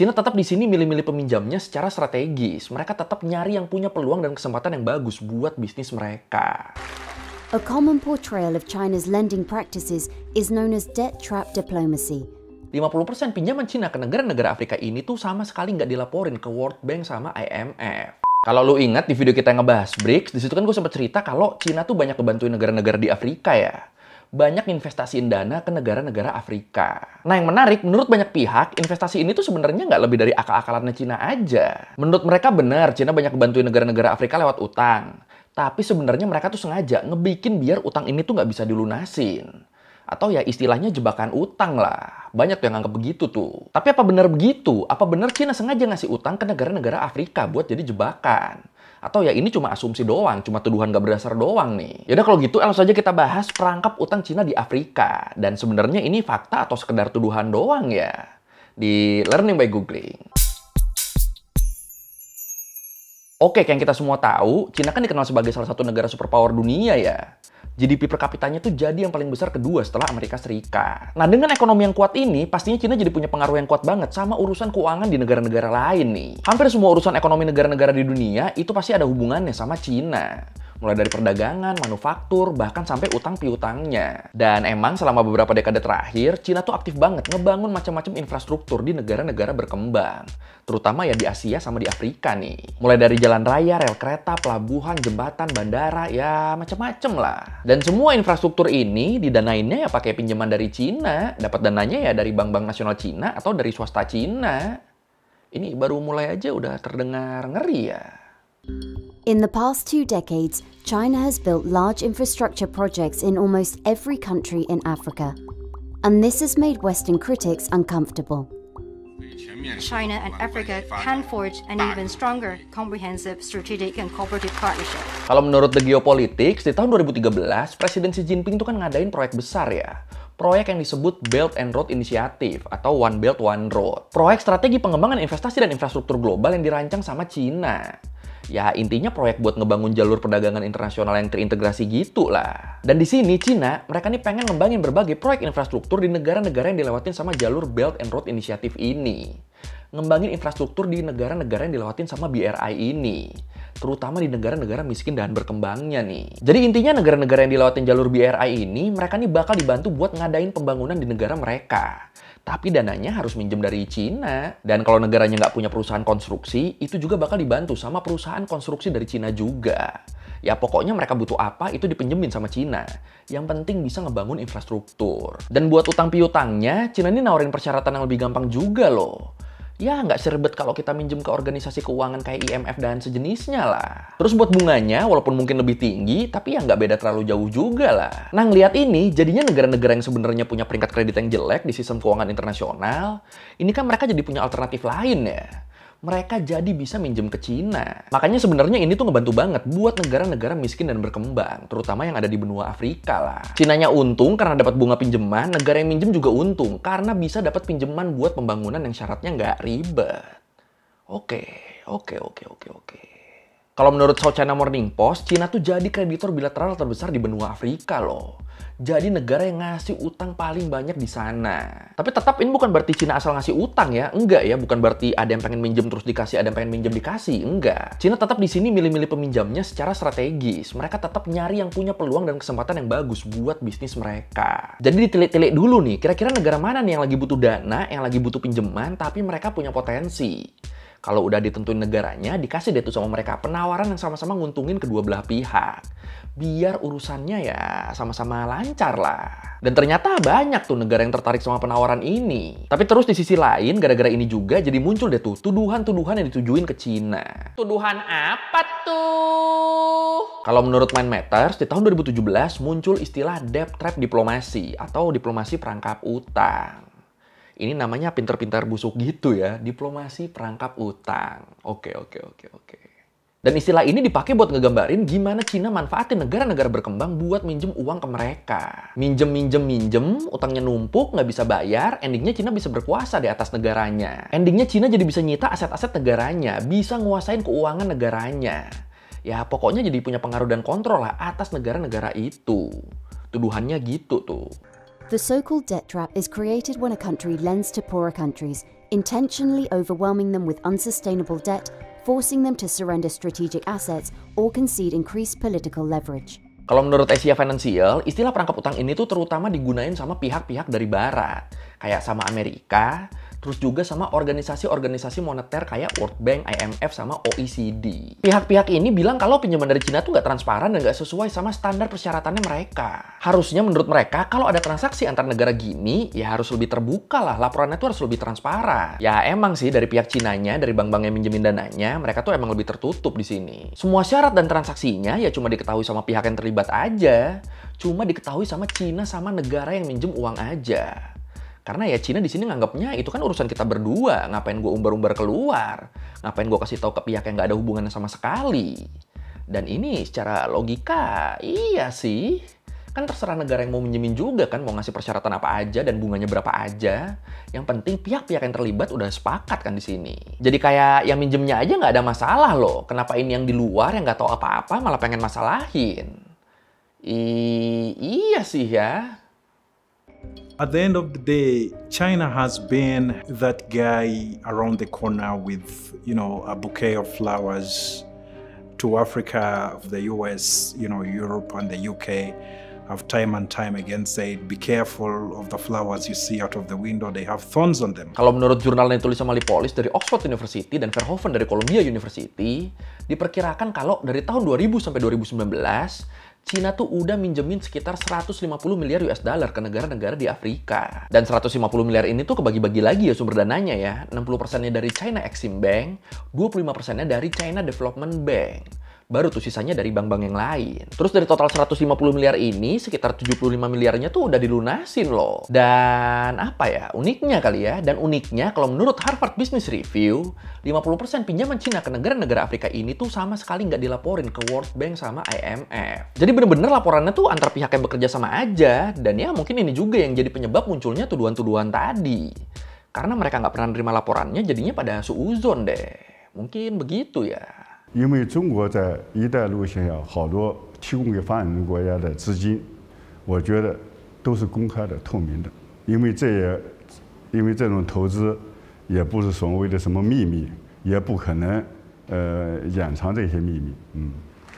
Cina tetap di sini milih-milih peminjamnya secara strategis. Mereka tetap nyari yang punya peluang dan kesempatan yang bagus buat bisnis mereka. A common portrayal of China's lending practices is known as debt trap diplomacy. 50% pinjaman Cina ke negara-negara Afrika ini tuh sama sekali nggak dilaporin ke World Bank sama IMF. Kalau lu ingat di video kita yang ngebahas BRICS, di situ kan gue sempat cerita kalau Cina tuh banyak ngebantuin negara-negara di Afrika ya. Banyak investasiin dana ke negara-negara Afrika. Nah yang menarik, menurut banyak pihak, investasi ini tuh sebenarnya nggak lebih dari akal-akalannya Cina aja. Menurut mereka benar, Cina banyak ngebantuin negara-negara Afrika lewat utang. Tapi sebenarnya mereka tuh sengaja ngebikin biar utang ini tuh nggak bisa dilunasin. Atau ya istilahnya jebakan utang lah. Banyak tuh yang nganggap begitu tuh. Tapi apa benar begitu? Apa benar Cina sengaja ngasih utang ke negara-negara Afrika buat jadi jebakan? Atau ya ini cuma asumsi doang, cuma tuduhan gak berdasar doang nih. Yaudah kalau gitu langsung aja kita bahas perangkap utang Cina di Afrika. Dan sebenarnya ini fakta atau sekedar tuduhan doang ya? Di Learning by Googling. Oke, kayak yang kita semua tahu, Cina kan dikenal sebagai salah satu negara superpower dunia ya. GDP per kapitanya tuh jadi yang paling besar kedua setelah Amerika Serikat. Nah, dengan ekonomi yang kuat ini, pastinya Cina jadi punya pengaruh yang kuat banget sama urusan keuangan di negara-negara lain nih. Hampir semua urusan ekonomi negara-negara di dunia itu pasti ada hubungannya sama Cina. Mulai dari perdagangan, manufaktur, bahkan sampai utang piutangnya. Dan emang selama beberapa dekade terakhir, Cina tuh aktif banget ngebangun macam-macam infrastruktur di negara-negara berkembang. Terutama ya di Asia sama di Afrika nih. Mulai dari jalan raya, rel kereta, pelabuhan, jembatan, bandara, ya macam-macam lah. Dan semua infrastruktur ini didanainnya ya pakai pinjaman dari Cina. Dapat dananya ya dari bank-bank nasional Cina atau dari swasta Cina. Ini baru mulai aja udah terdengar ngeri ya. In the past 2 decades, China has built large infrastructure projects in almost every country in Africa. And this has made Western critics uncomfortable. China and Africa can forge an even stronger, comprehensive strategic and cooperative partnership. Kalau menurut The Geopolitics, di tahun 2013, Presiden Xi Jinping tuh kan ngadain proyek besar ya. Proyek yang disebut Belt and Road Initiative atau One Belt One Road. Proyek strategi pengembangan investasi dan infrastruktur global yang dirancang sama Cina. Ya intinya proyek buat ngebangun jalur perdagangan internasional yang terintegrasi gitu lah. Dan di sini Cina, mereka nih pengen ngembangin berbagai proyek infrastruktur di negara-negara yang dilewatin sama jalur Belt and Road Initiative ini. Ngembangin infrastruktur di negara-negara yang dilewatin sama BRI ini. Terutama di negara-negara miskin dan berkembangnya nih. Jadi intinya negara-negara yang dilewatin jalur BRI ini, mereka nih bakal dibantu buat ngadain pembangunan di negara mereka. Tapi dananya harus minjem dari Cina. Dan kalau negaranya nggak punya perusahaan konstruksi, itu juga bakal dibantu sama perusahaan konstruksi dari Cina juga. Ya pokoknya mereka butuh apa, itu dipinjemin sama Cina. Yang penting bisa ngebangun infrastruktur. Dan buat utang piutangnya, Cina ini nawarin persyaratan yang lebih gampang juga loh. Ya nggak seribet kalau kita minjem ke organisasi keuangan kayak IMF dan sejenisnya lah. Terus buat bunganya, walaupun mungkin lebih tinggi, tapi ya nggak beda terlalu jauh juga lah. Nah ngelihat ini, jadinya negara-negara yang sebenarnya punya peringkat kredit yang jelek di sistem keuangan internasional, ini kan mereka jadi punya alternatif lain ya. Mereka jadi bisa minjem ke Cina. Makanya sebenarnya ini tuh ngebantu banget buat negara-negara miskin dan berkembang, terutama yang ada di benua Afrika lah. Cinanya untung karena dapat bunga pinjaman, negara yang minjem juga untung karena bisa dapat pinjaman buat pembangunan yang syaratnya nggak ribet. Oke. Kalau menurut South China Morning Post, Cina tuh jadi kreditor bilateral terbesar di benua Afrika loh. Jadi negara yang ngasih utang paling banyak di sana. Tapi tetap ini bukan berarti Cina asal ngasih utang ya. Enggak ya, bukan berarti ada yang pengen minjem terus dikasih, ada yang pengen minjem dikasih. Enggak. Cina tetap di sini milih-milih peminjamnya secara strategis. Mereka tetap nyari yang punya peluang dan kesempatan yang bagus buat bisnis mereka. Jadi ditilik-tilik dulu nih, kira-kira negara mana nih yang lagi butuh dana, yang lagi butuh pinjaman, tapi mereka punya potensi. Kalau udah ditentuin negaranya, dikasih deh tuh sama mereka penawaran yang sama-sama nguntungin kedua belah pihak. Biar urusannya ya sama-sama lancar lah. Dan ternyata banyak tuh negara yang tertarik sama penawaran ini. Tapi terus di sisi lain, gara-gara ini juga jadi muncul deh tuh tuduhan-tuduhan yang ditujuin ke Cina. Tuduhan apa tuh? Kalau menurut Mind Matters, di tahun 2017 muncul istilah debt trap diplomasi atau diplomasi perangkap utang. Ini namanya pinter-pinter busuk gitu ya, diplomasi perangkap utang. Oke. Dan istilah ini dipakai buat ngegambarin gimana Cina manfaatin negara-negara berkembang buat minjem uang ke mereka. Minjem, utangnya numpuk, nggak bisa bayar, endingnya Cina bisa berkuasa di atas negaranya. Endingnya Cina jadi bisa nyita aset-aset negaranya, bisa nguasain keuangan negaranya. Ya pokoknya jadi punya pengaruh dan kontrol lah atas negara-negara itu. Tuduhannya gitu tuh. The so-called debt trap is created when a country lends to poorer countries intentionally overwhelming them with unsustainable debt, forcing them to surrender strategic assets or concede increased political leverage. Kalau menurut Asia Financial, istilah perangkap utang ini tuh terutama digunain sama pihak-pihak dari barat. Kayak sama Amerika, terus juga sama organisasi-organisasi moneter kayak World Bank, IMF, sama OECD. Pihak-pihak ini bilang kalau pinjaman dari Cina tuh nggak transparan dan nggak sesuai sama standar persyaratannya mereka. Harusnya menurut mereka, kalau ada transaksi antar negara gini, ya harus lebih terbuka lah. Laporannya tuh harus lebih transparan. Ya emang sih dari pihak Cinanya, dari bank-bank yang minjemin dananya, mereka tuh emang lebih tertutup di sini. Semua syarat dan transaksinya ya cuma diketahui sama pihak yang terlibat aja. Cuma diketahui sama Cina sama negara yang minjem uang aja. Karena ya Cina di sini nganggapnya itu kan urusan kita berdua. Ngapain gue umbar-umbar keluar? Ngapain gue kasih tahu ke pihak yang nggak ada hubungannya sama sekali? Dan ini secara logika, iya sih. Kan terserah negara yang mau minjemin juga kan, mau ngasih persyaratan apa aja dan bunganya berapa aja. Yang penting pihak-pihak yang terlibat udah sepakat kan di sini. Jadi kayak yang minjemnya aja nggak ada masalah loh. Kenapa ini yang di luar yang nggak tahu apa-apa malah pengen masalahin? Iya sih ya. At the end of the day, China has been that guy around the corner with, a bouquet of flowers to Africa, the US, Europe and the UK. Have time and time again said, be careful of the flowers you see out of the window, they have thorns on them. Kalau menurut jurnal yang ditulis sama Lipolis dari Oxford University dan Verhoeven dari Columbia University, diperkirakan kalau dari tahun 2000 sampai 2019, Cina tuh udah minjemin sekitar 150 miliar US dollar ke negara-negara di Afrika. Dan 150 miliar ini tuh kebagi-bagi lagi ya sumber dananya ya. 60%-nya dari China Exim Bank, 25%-nya dari China Development Bank. Baru tuh sisanya dari bank-bank yang lain. Terus dari total 150 miliar ini, sekitar 75 miliarnya tuh udah dilunasin loh. Dan apa ya, uniknya kali ya. Dan uniknya kalau menurut Harvard Business Review, 50% pinjaman Cina ke negara-negara Afrika ini tuh sama sekali nggak dilaporin ke World Bank sama IMF. Jadi bener-bener laporannya tuh antar pihak yang bekerja sama aja. Dan ya mungkin ini juga yang jadi penyebab munculnya tuduhan-tuduhan tadi. Karena mereka nggak pernah nerima laporannya, jadinya pada suuzon deh. Mungkin begitu ya. 因为中国在“一带一路”下好多提供给发展中国家的资金，我觉得都是公开的、透明的。因为这种投资也不是所谓的什么秘密，也不可能掩藏这些秘密。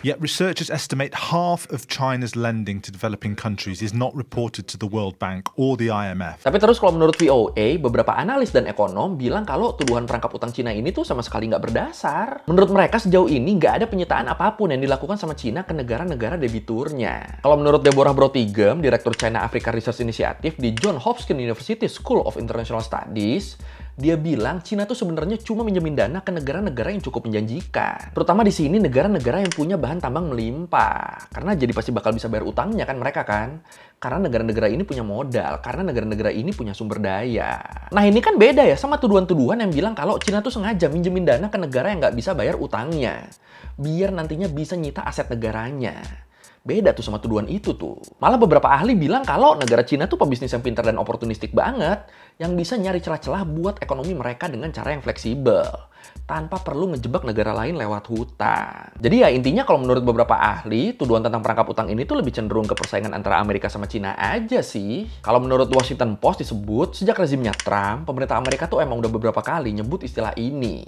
Yet researchers estimate half of China's lending to developing countries is not reported to the World Bank or the IMF. Tapi terus kalau menurut VOA, beberapa analis dan ekonom bilang kalau tuduhan perangkap utang Cina ini tuh sama sekali nggak berdasar. Menurut mereka sejauh ini nggak ada penyitaan apapun yang dilakukan sama Cina ke negara-negara debiturnya. Kalau menurut Deborah Brotigam, Direktur China Africa Research Initiative di Johns Hopkins University School of International Studies, dia bilang Cina tuh sebenarnya cuma minjemin dana ke negara-negara yang cukup menjanjikan. Terutama di sini negara-negara yang punya bahan tambang melimpah. Karena jadi pasti bakal bisa bayar utangnya kan mereka kan. Karena negara-negara ini punya modal. Karena negara-negara ini punya sumber daya. Nah ini kan beda ya sama tuduhan-tuduhan yang bilang kalau Cina tuh sengaja minjemin dana ke negara yang nggak bisa bayar utangnya. Biar nantinya bisa nyita aset negaranya. Beda tuh sama tuduhan itu tuh. Malah beberapa ahli bilang kalau negara Cina tuh pebisnis yang pintar dan oportunistik banget, yang bisa nyari celah-celah buat ekonomi mereka dengan cara yang fleksibel, tanpa perlu ngejebak negara lain lewat hutang. Jadi ya intinya kalau menurut beberapa ahli, tuduhan tentang perangkap utang ini tuh lebih cenderung ke persaingan antara Amerika sama Cina aja sih. Kalau menurut Washington Post disebut, sejak rezimnya Trump, pemerintah Amerika tuh emang udah beberapa kali nyebut istilah ini.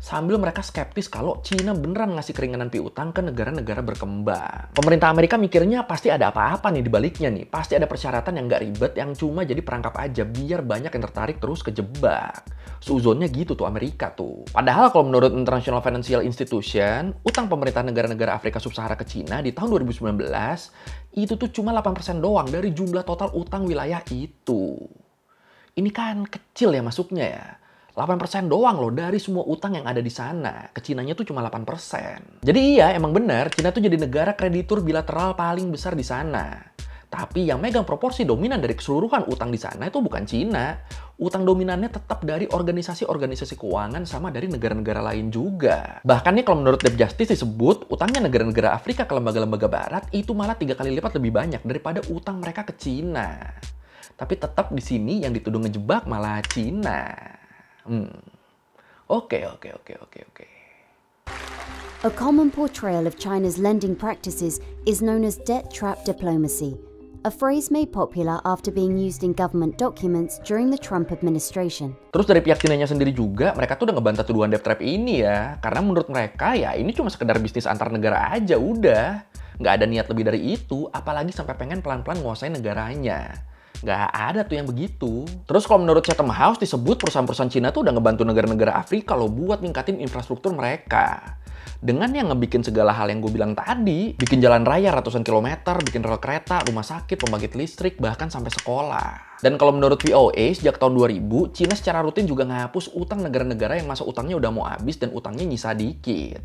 Sambil mereka skeptis kalau Cina beneran ngasih keringanan piutang ke negara-negara berkembang. Pemerintah Amerika mikirnya pasti ada apa-apa nih di baliknya nih. Pasti ada persyaratan yang nggak ribet, yang cuma jadi perangkap aja biar banyak yang tertarik terus kejebak. Suuzonnya gitu tuh Amerika tuh. Padahal kalau menurut International Financial Institution, utang pemerintah negara-negara Afrika Sub-Sahara ke Cina di tahun 2019 itu tuh cuma 8% doang dari jumlah total utang wilayah itu. Ini kan kecil ya masuknya ya. 8% doang loh dari semua utang yang ada di sana. Ke Cinanya tuh cuma 8%. Jadi iya, emang benar, Cina tuh jadi negara kreditur bilateral paling besar di sana. Tapi yang megang proporsi dominan dari keseluruhan utang di sana itu bukan Cina. Utang dominannya tetap dari organisasi-organisasi keuangan sama dari negara-negara lain juga. Bahkan nih kalau menurut Debt Justice disebut, utangnya negara-negara Afrika ke lembaga-lembaga barat itu malah 3 kali lipat lebih banyak daripada utang mereka ke Cina. Tapi tetap di sini yang dituduh ngejebak malah Cina. Oke. A common portrayal of China's lending practices is known as debt trap diplomacy, a phrase made popular after being used in government documents during the Trump administration. Terus dari pihak Cina-nya sendiri juga, mereka tuh udah ngebantah tuduhan debt trap ini ya. Karena menurut mereka ya ini cuma sekedar bisnis antar negara aja udah. Nggak ada niat lebih dari itu, apalagi sampai pengen pelan-pelan nguasain negaranya. Nggak ada tuh yang begitu. Terus kalau menurut Chatham House disebut perusahaan-perusahaan Cina tuh udah ngebantu negara-negara Afrika loh buat ningkatin infrastruktur mereka. Dengan yang ngebikin segala hal yang gue bilang tadi, bikin jalan raya ratusan kilometer, bikin rel kereta, rumah sakit, pembangkit listrik, bahkan sampai sekolah. Dan kalau menurut VOA, sejak tahun 2000, Cina secara rutin juga ngehapus utang negara-negara yang masa utangnya udah mau habis dan utangnya nyisa dikit.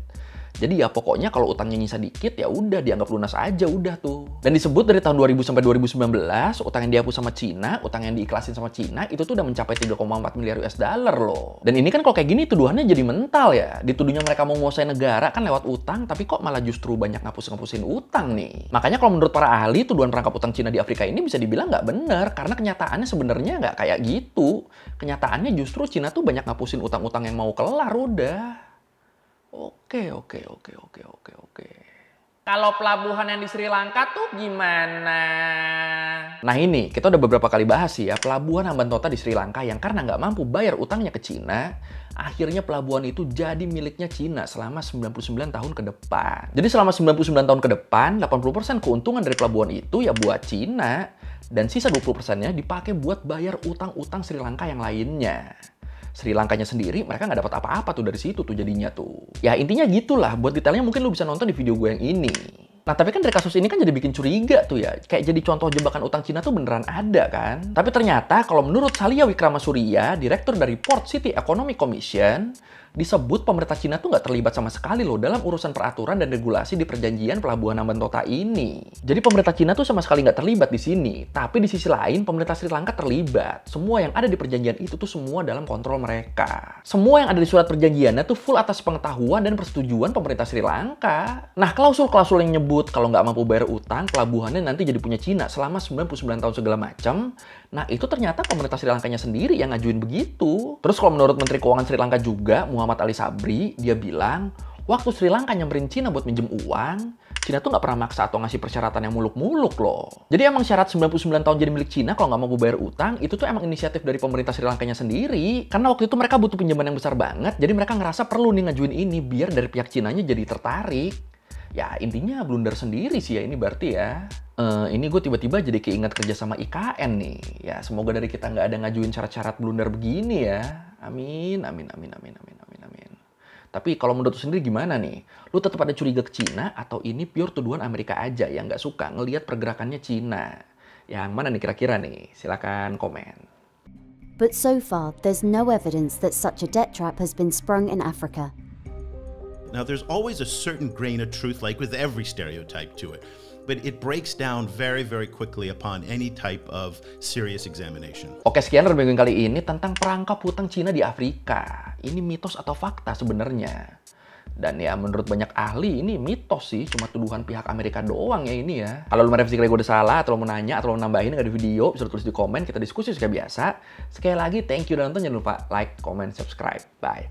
Jadi ya pokoknya kalau utangnya nyisa dikit ya udah dianggap lunas aja udah tuh. Dan disebut dari tahun 2000 sampai 2019, utang yang dihapus sama Cina, utang yang diikhlasin sama Cina itu tuh udah mencapai 3,4 miliar US dollar loh. Dan ini kan kalau kayak gini tuduhannya jadi mental ya. Dituduhnya mereka mau nguasain negara kan lewat utang, tapi kok malah justru banyak ngapus-ngapusin utang nih. Makanya kalau menurut para ahli, tuduhan perangkap utang Cina di Afrika ini bisa dibilang nggak bener karena kenyataannya sebenarnya nggak kayak gitu. Kenyataannya justru Cina tuh banyak ngapusin utang-utang yang mau kelar udah. Oke. Kalau pelabuhan yang di Sri Lanka tuh gimana? Nah ini, kita udah beberapa kali bahas sih ya, pelabuhan Hambantota di Sri Lanka yang karena nggak mampu bayar utangnya ke Cina, akhirnya pelabuhan itu jadi miliknya Cina selama 99 tahun ke depan. Jadi selama 99 tahun ke depan, 80% keuntungan dari pelabuhan itu ya buat Cina, dan sisa 20%-nya dipakai buat bayar utang-utang Sri Lanka yang lainnya. Sri Lankanya sendiri, mereka nggak dapat apa-apa tuh dari situ tuh jadinya tuh. Ya intinya gitulah, buat detailnya mungkin lu bisa nonton di video gue yang ini. Nah tapi kan dari kasus ini kan jadi bikin curiga tuh ya. Kayak jadi contoh jebakan utang Cina tuh beneran ada kan. Tapi ternyata kalau menurut Salia Wickramasuriya, direktur dari Port City Economic Commission, disebut pemerintah Cina tuh nggak terlibat sama sekali loh dalam urusan peraturan dan regulasi di perjanjian pelabuhan Hambantota ini. Jadi pemerintah Cina tuh sama sekali nggak terlibat di sini. Tapi di sisi lain pemerintah Sri Lanka terlibat. Semua yang ada di perjanjian itu tuh semua dalam kontrol mereka. Semua yang ada di surat perjanjiannya tuh full atas pengetahuan dan persetujuan pemerintah Sri Lanka. Nah klausul-klausul yang nyebut kalau nggak mampu bayar utang, pelabuhannya nanti jadi punya Cina selama 99 tahun segala macam. Nah itu ternyata pemerintah Sri Lankanya sendiri yang ngajuin begitu. Terus kalau menurut Menteri Keuangan Sri Lanka juga, Muhammad Ali Sabri, dia bilang, waktu Sri Lanka nyamperin Cina buat minjem uang, Cina tuh nggak pernah maksa atau ngasih persyaratan yang muluk-muluk loh. Jadi emang syarat 99 tahun jadi milik Cina kalau nggak mau bayar utang, itu tuh emang inisiatif dari pemerintah Sri Lankanya sendiri. Karena waktu itu mereka butuh pinjaman yang besar banget, jadi mereka ngerasa perlu nih ngajuin ini biar dari pihak Cinanya jadi tertarik. Ya intinya blunder sendiri sih ya ini berarti ya. Ini gue tiba-tiba jadi keinget kerja sama IKN nih. Ya semoga dari kita nggak ada ngajuin syarat-syarat blunder begini ya. Amin. Tapi kalau menurut lu sendiri gimana nih? Lu tetap ada curiga ke Cina atau ini pure tuduhan Amerika aja yang nggak suka ngelihat pergerakannya Cina? Yang mana nih kira-kira nih? Silakan komen. But so far, there's no evidence that such a debt trap has been sprung in Africa. Now, there's always a certain grain of truth, like with every stereotype to it, but it breaks down very, very quickly upon any type of serious examination. Oke, sekian review kali ini tentang perangkap hutang Cina di Afrika. Ini mitos atau fakta sebenarnya? Dan ya menurut banyak ahli ini mitos sih, cuma tuduhan pihak Amerika doang ya ini ya. Kalau lu merevisi kira gue udah salah, atau lu mau nanya, atau lu nambahin nggak di video, bisa tulis di komen, kita diskusi kayak biasa. Sekali lagi, thank you udah nonton, jangan lupa like, comment, subscribe. Bye.